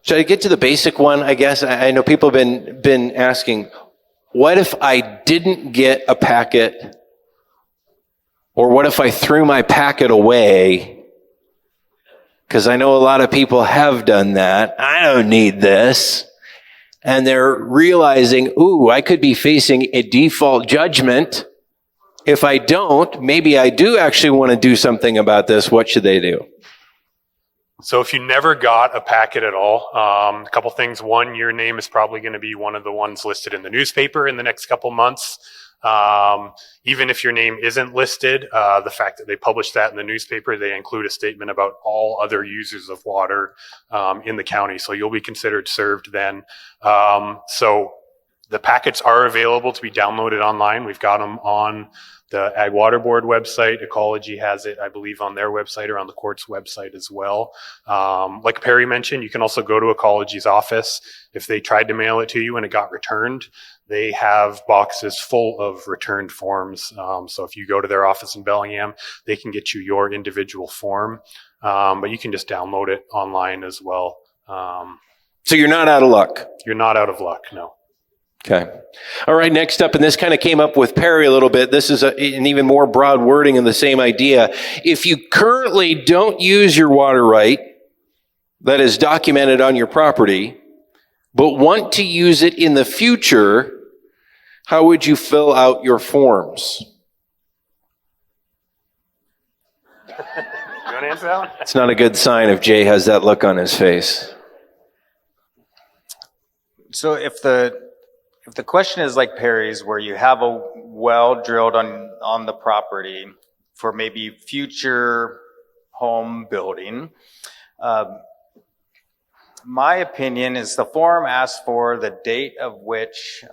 Should I get to the basic one? I guess I know people have been asking, what if I didn't get a packet, or what if I threw my packet away? Because I know a lot of people have done that. I don't need this. And they're realizing, ooh, I could be facing a default judgment. If I don't, maybe I do actually want to do something about this. What should they do? So if you never got a packet at all, a couple things. One, your name is probably going to be one of the ones listed in the newspaper in the next couple months. Even if your name isn't listed, the fact that they publish that in the newspaper, they include a statement about all other users of water in the county. So you'll be considered served then. So the packets are available to be downloaded online. We've got them on the Ag Water Board website. Ecology has it, I believe, on their website or on the court's website as well. Like Perry mentioned, you can also go to Ecology's office. If they tried to mail it to you and it got returned, they have boxes full of returned forms. So if you go to their office in Bellingham, they can get you your individual form. But you can just download it online as well. So you're not out of luck? You're not out of luck, no. Okay. All right, next up, and this kind of came up with Perry a little bit. This is an even more broad wording of the same idea. If you currently don't use your water right that is documented on your property, but want to use it in the future, how would you fill out your forms? You want to answer that one? It's not a good sign if Jay has that look on his face. So if the question is like Perry's, where you have a well drilled on the property for maybe future home building, my opinion is the form asks for the date of which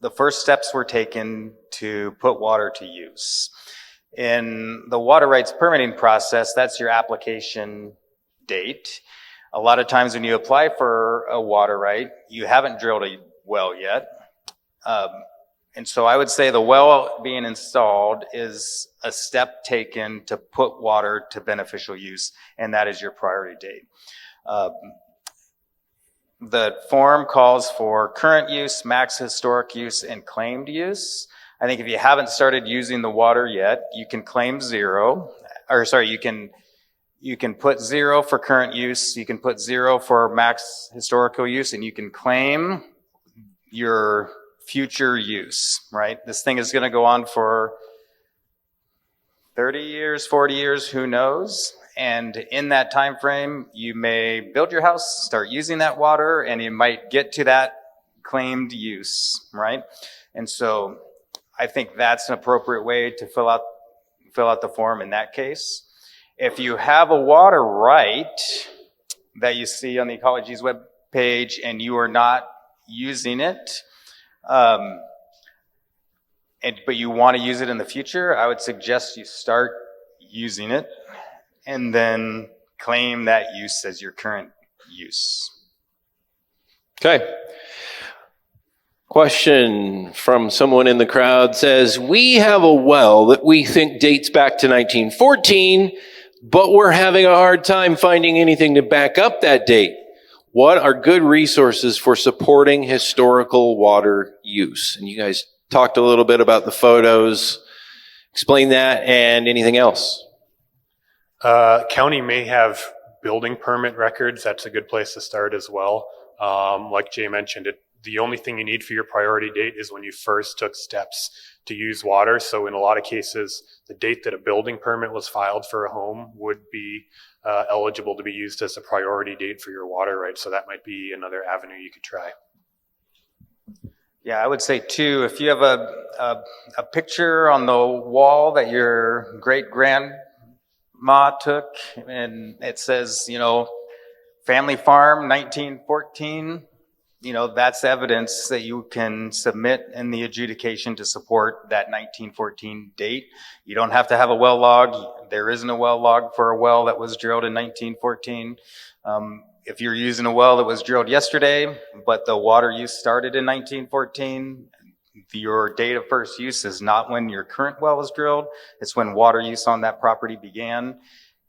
the first steps were taken to put water to use. In the water rights permitting process, that's your application date. A lot of times when you apply for a water right, you haven't drilled a well yet. And so I would say the well being installed is a step taken to put water to beneficial use, and that is your priority date. The form calls for current use, max historic use, and claimed use. I think if you haven't started using the water yet, you can claim zero, or sorry, you can put 0 for current use, you can put 0 for max historical use, and you can claim your future use, right? This thing is going to go on for 30 years, 40 years, who knows? And in that time frame, you may build your house, start using that water, and you might get to that claimed use, right? And so I think that's an appropriate way to fill out the form in that case. If you have a water right that you see on the Ecology's web page and you are not using it, but you want to use it in the future, I would suggest you start using it and then claim that use as your current use. Okay. Question from someone in the crowd says, we have a well that we think dates back to 1914, but we're having a hard time finding anything to back up that date. What are good resources for supporting historical water use? And you guys talked a little bit about the photos. Explain that, and anything else. County may have building permit records. That's a good place to start as well. Like Jay mentioned, the only thing you need for your priority date is when you first took steps to use water. So in a lot of cases, the date that a building permit was filed for a home would be eligible to be used as a priority date for your water rights. So that might be another avenue you could try. Yeah, I would say too, if you have a picture on the wall that your great-grandma took and it says, family farm 1914, that's evidence that you can submit in the adjudication to support that 1914 date. You don't have to have a well log. There isn't a well log for a well that was drilled in 1914. If you're using a well that was drilled yesterday, but the water use started in 1914, your date of first use is not when your current well was drilled. It's when water use on that property began.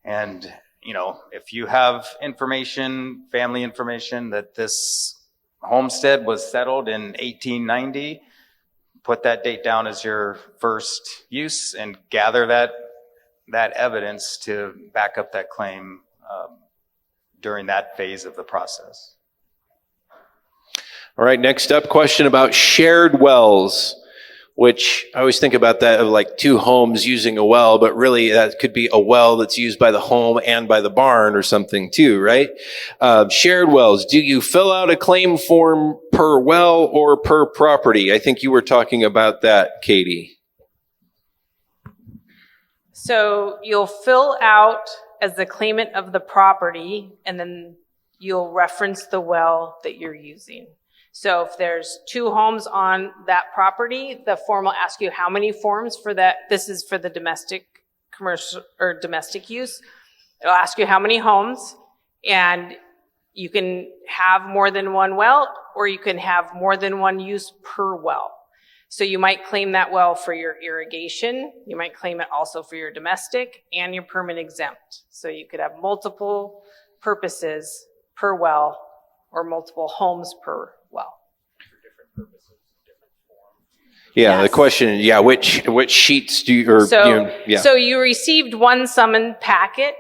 And if you have information, family information, that this homestead was settled in 1890, put that date down as your first use and gather that evidence to back up that claim during that phase of the process. All right, next up, question about shared wells, which I always think about that of like two homes using a well, but really that could be a well that's used by the home and by the barn or something too, right? Shared wells, do you fill out a claim form per well or per property? I think you were talking about that, Katie. So you'll fill out as the claimant of the property, and then you'll reference the well that you're using. So if there's two homes on that property, the form will ask you how many forms for that. This is for the domestic, commercial, or domestic use. It'll ask you how many homes, and you can have more than one well, or you can have more than one use per well. So you might claim that well for your irrigation. You might claim it also for your domestic and your permit exempt. So you could have multiple purposes per well or multiple homes per well. Yeah, Yes. The question, which sheets do you, So you received one summon packet,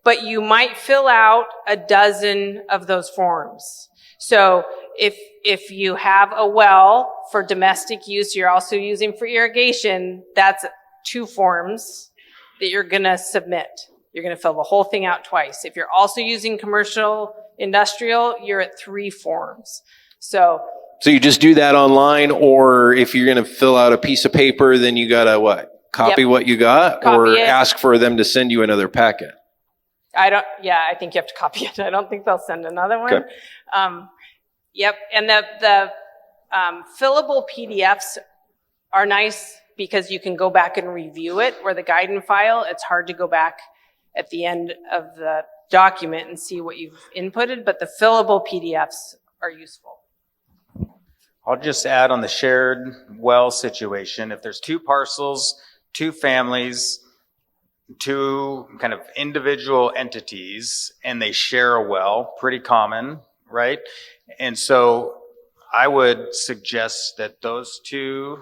but you might fill out a dozen of those forms. So if you have a well for domestic use, you're also using for irrigation, that's 2 forms that you're gonna submit. You're gonna fill the whole thing out twice. If you're also using commercial, industrial, you're at 3 forms. So you just do that online, or if you're going to fill out a piece of paper, then you got to what? Copy Yep. what you got, Copy or it. ask for them to send you another packet? I think you have to copy it. I don't think they'll send another one. Okay. And the fillable PDFs are nice because you can go back and review it, where the guidance file, it's hard to go back at the end of the document and see what you've inputted, but the fillable PDFs are useful. I'll just add on the shared well situation. If there's 2 parcels, 2 families, 2 kind of individual entities, and they share a well, pretty common, right? And so I would suggest that those 2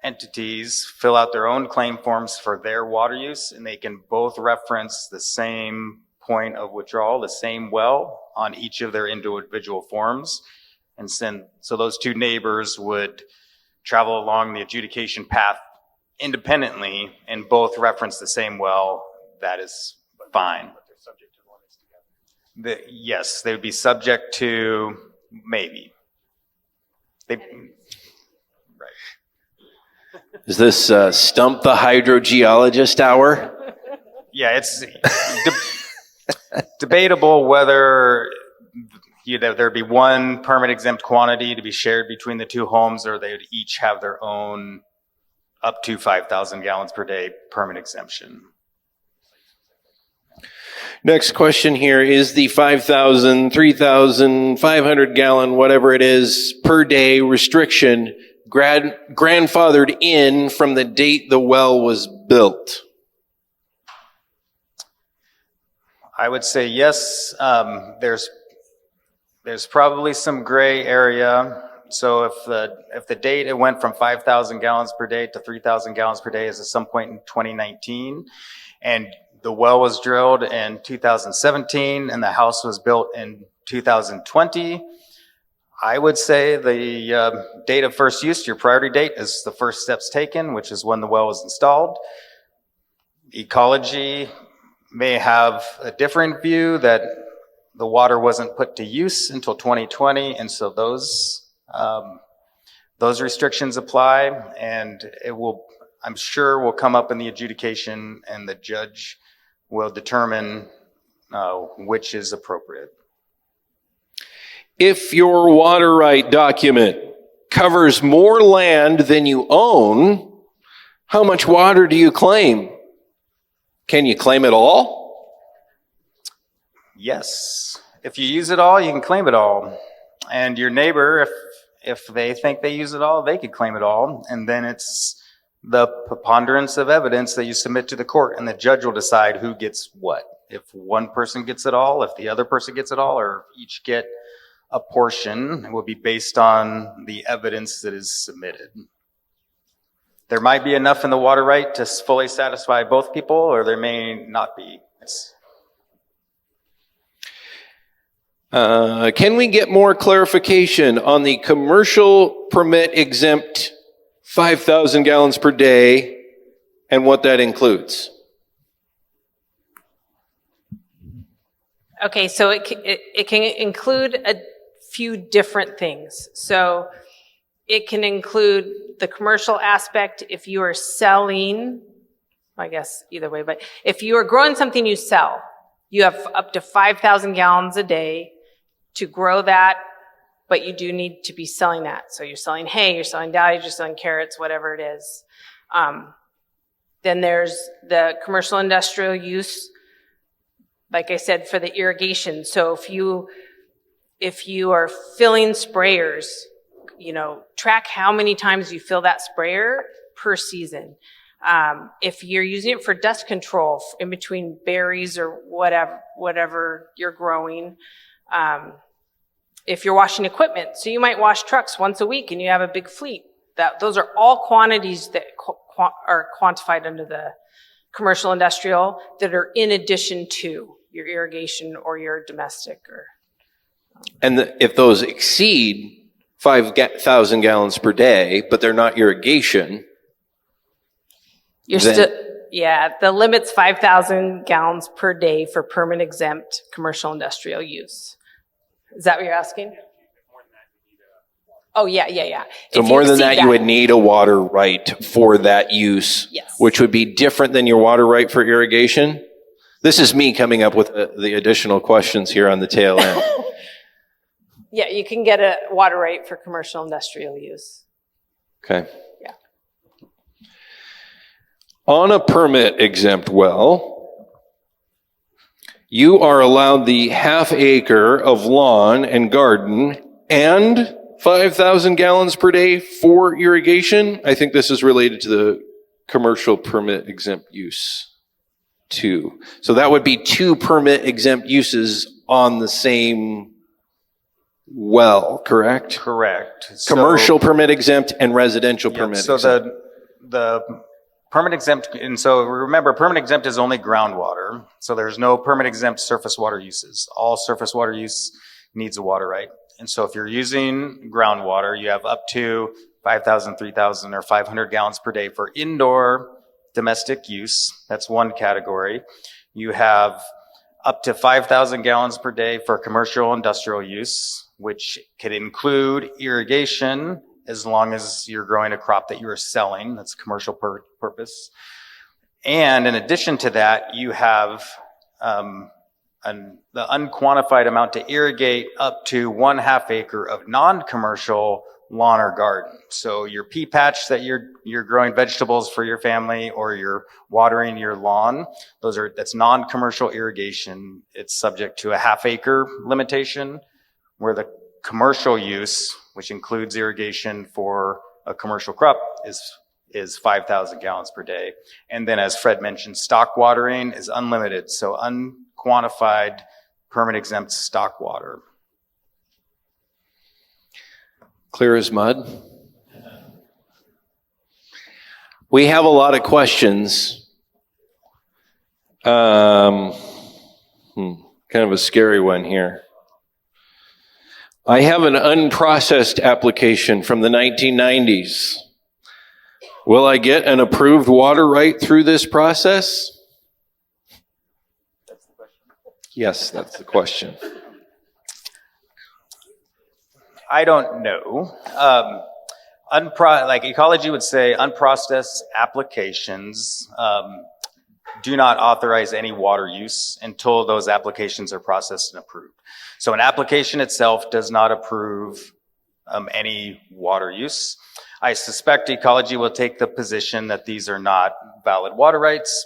entities fill out their own claim forms for their water use, and they can both reference the same point of withdrawal, the same well, on each of their individual forms. And so those 2 neighbors would travel along the adjudication path independently and both reference the same well. That is fine. But they're subject to the one together. Yes, they would be subject to maybe. Right. Is this Stump the Hydrogeologist hour? Yeah, it's debatable whether there'd be one permit exempt quantity to be shared between the 2 homes, or they would each have their own up to 5,000 gallons per day permit exemption. Next question here is the 5,000, 3,500 gallon, whatever it is, per day restriction grandfathered in from the date the well was built? I would say yes. There's probably some gray area. So if the date it went from 5,000 gallons per day to 3,000 gallons per day is at some point in 2019, and the well was drilled in 2017 and the house was built in 2020, I would say the date of first use, your priority date, is the first steps taken, which is when the well was installed. Ecology may have a different view that the water wasn't put to use until 2020, and so those restrictions apply, and I'm sure will come up in the adjudication, and the judge will determine which is appropriate. If your water right document covers more land than you own, how much water do you claim? Can you claim it all? Yes. If you use it all, you can claim it all. And your neighbor, if they think they use it all, they could claim it all. And then it's the preponderance of evidence that you submit to the court, and the judge will decide who gets what. if one person gets it all, if the other person gets it all, or each get a portion. It will be based on the evidence that is submitted. There might be enough in the water right to fully satisfy both people, or there may not be. Can we get more clarification on the commercial permit exempt 5,000 gallons per day and what that includes? Okay, so it can include a few different things. So it can include the commercial aspect if you are selling, I guess either way, but if you are growing something you sell, you have up to 5,000 gallons a day to grow that, but you do need to be selling that. So you're selling hay, you're selling dahlias, you're selling carrots, whatever it is. Then there's the commercial industrial use, like I said, for the irrigation. So if you are filling sprayers, track how many times you fill that sprayer per season. If you're using it for dust control in between berries or whatever you're growing, if you're washing equipment, so you might wash trucks once a week and you have a big fleet. Those are all quantities that are quantified under the commercial industrial that are in addition to your irrigation or your domestic. And if those exceed 5,000 gallons per day, but they're not irrigation, the limit's 5,000 gallons per day for permit exempt commercial industrial use. Is that what you're asking? Oh, yeah. So more than that, you would need a water right for that use, yes, which would be different than your water right for irrigation. This is me coming up with the additional questions here on the tail end. Yeah, you can get a water right for commercial industrial use. Okay. Yeah. On a permit exempt well, you are allowed the half acre of lawn and garden and 5,000 gallons per day for irrigation. I think this is related to the commercial permit exempt use too. So that would be two permit exempt uses on the same well, correct? Correct. Commercial permit exempt and residential permit exempt. So the permit exempt, and so remember, permit exempt is only groundwater. So there's no permit exempt surface water uses. All surface water use needs a water right. And so if you're using groundwater, you have up to 5,000, 3,000, or 500 gallons per day for indoor domestic use. That's one category. You have up to 5,000 gallons per day for commercial industrial use, which could include irrigation as long as you're growing a crop that you're selling. That's commercial purpose. And in addition to that, you have the unquantified amount to irrigate up to 1/2 acre of non-commercial lawn or garden. So your pea patch that you're growing vegetables for your family, or you're watering your lawn, that's non-commercial irrigation. It's subject to a 1/2 acre limitation, where the commercial use, which includes irrigation for a commercial crop, is 5,000 gallons per day. And then, as Fred mentioned, stock watering is unlimited. So unquantified permit exempt stock water. Clear as mud. We have a lot of questions. Kind of a scary one here. I have an unprocessed application from the 1990s. Will I get an approved water right through this process? That's the question. Yes, that's the question. I don't know. Like Ecology would say, unprocessed applications do not authorize any water use until those applications are processed and approved. So an application itself does not approve any water use. I suspect Ecology will take the position that these are not valid water rights.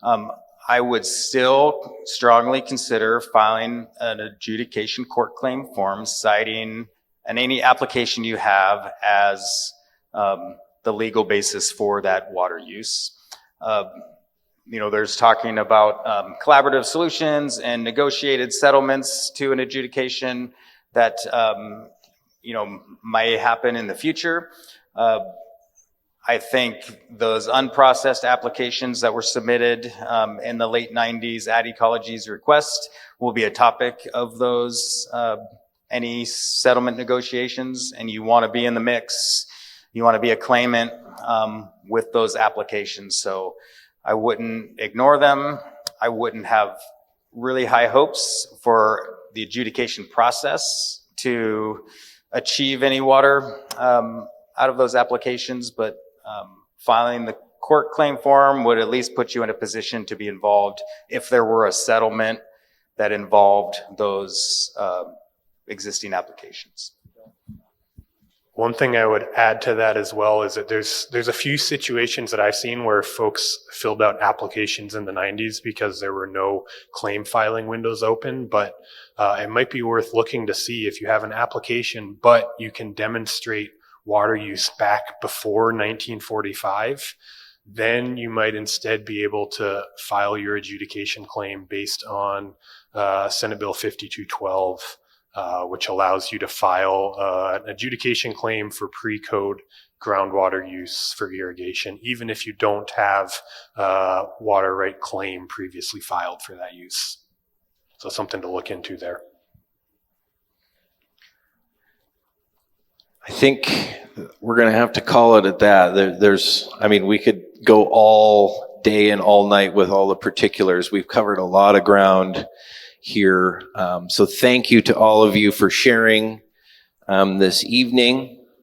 I would still strongly consider filing an adjudication court claim form citing any application you have as the legal basis for that water use. there's talking about collaborative solutions and negotiated settlements to an adjudication that, might happen in the future. I think those unprocessed applications that were submitted in the late 90s at Ecology's request will be a topic of those any settlement negotiations, and you want to be in the mix. You want to be a claimant with those applications. So I wouldn't ignore them. I wouldn't have really high hopes for the adjudication process to achieve any water out of those applications, but filing the court claim form would at least put you in a position to be involved if there were a settlement that involved those existing applications. One thing I would add to that as well is that there's a few situations that I've seen where folks filled out applications in the 90s because there were no claim filing windows open, but it might be worth looking to see if you have an application, but you can demonstrate water use back before 1945, then you might instead be able to file your adjudication claim based on Senate Bill 5212, which allows you to file an adjudication claim for pre-code groundwater use for irrigation, even if you don't have a water right claim previously filed for that use. So something to look into there. I think we're going to have to call it at that. We could go all day and all night with all the particulars. We've covered a lot of ground here. So thank you to all of you for sharing this evening.